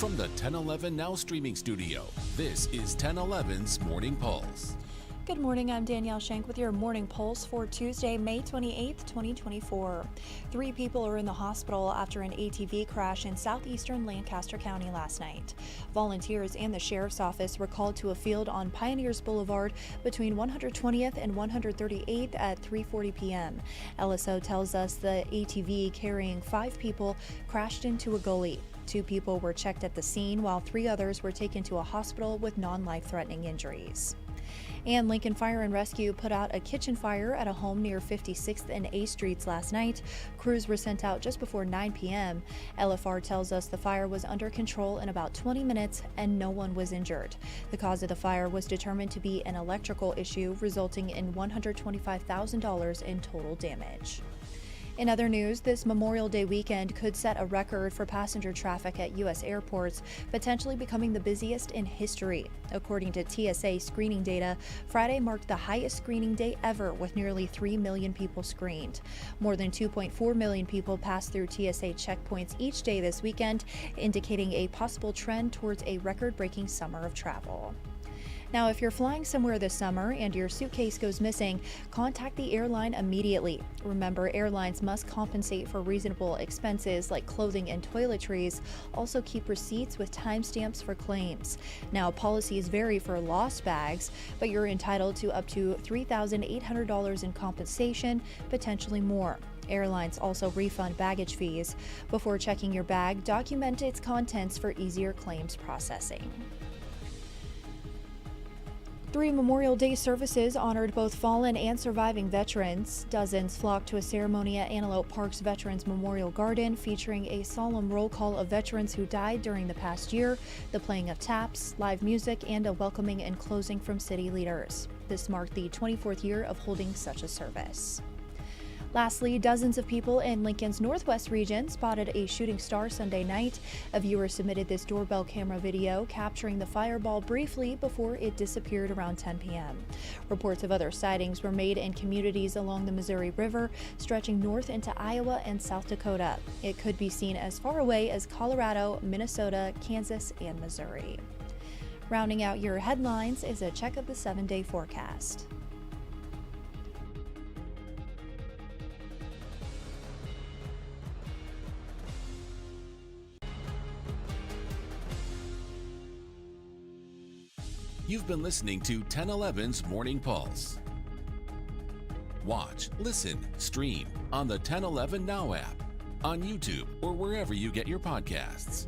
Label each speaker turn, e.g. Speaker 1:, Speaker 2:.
Speaker 1: From the 1011 Now streaming studio, this is 1011's Morning Pulse.
Speaker 2: Good morning, I'm Danielle Shenk with your Morning Pulse for Tuesday, May 28th, 2024. 3 people are in the hospital after an ATV crash in southeastern Lancaster County last night. Volunteers and the sheriff's office were called to a field on Pioneers Boulevard between 120th and 138th at 3:40 p.m. LSO tells us the ATV carrying 5 people crashed into a gully. 2 people were checked at the scene while 3 others were taken to a hospital with non-life-threatening injuries. And Lincoln Fire and Rescue put out a kitchen fire at a home near 56th and A Streets last night. Crews were sent out just before 9 p.m. LFR tells us the fire was under control in about 20 minutes and no one was injured. The cause of the fire was determined to be an electrical issue, resulting in $125,000 in total damage. In other news, this Memorial Day weekend could set a record for passenger traffic at U.S. airports, potentially becoming the busiest in history. According to TSA screening data, Friday marked the highest screening day ever with nearly 3 million people screened. More than 2.4 million people passed through TSA checkpoints each day this weekend, indicating a possible trend towards a record-breaking summer of travel. Now, if you're flying somewhere this summer and your suitcase goes missing, contact the airline immediately. Remember, airlines must compensate for reasonable expenses like clothing and toiletries. Also, keep receipts with timestamps for claims. Now, policies vary for lost bags, but you're entitled to up to $3,800 in compensation, potentially more. Airlines also refund baggage fees. Before checking your bag, document its contents for easier claims processing. 3 Memorial Day services honored both fallen and surviving veterans. Dozens flocked to a ceremony at Antelope Park's Veterans Memorial Garden featuring a solemn roll call of veterans who died during the past year, the playing of taps, live music, and a welcoming and closing from city leaders. This marked the 24th year of holding such a service. Lastly, dozens of people in Lincoln's Northwest region spotted a shooting star Sunday night. A viewer submitted this doorbell camera video capturing the fireball briefly before it disappeared around 10 p.m. Reports of other sightings were made in communities along the Missouri River, stretching north into Iowa and South Dakota. It could be seen as far away as Colorado, Minnesota, Kansas, and Missouri. Rounding out your headlines is a check of the 7-day forecast.
Speaker 1: You've been listening to 1011's Morning Pulse. Watch, listen, stream on the 1011 Now app, on YouTube, or wherever you get your podcasts.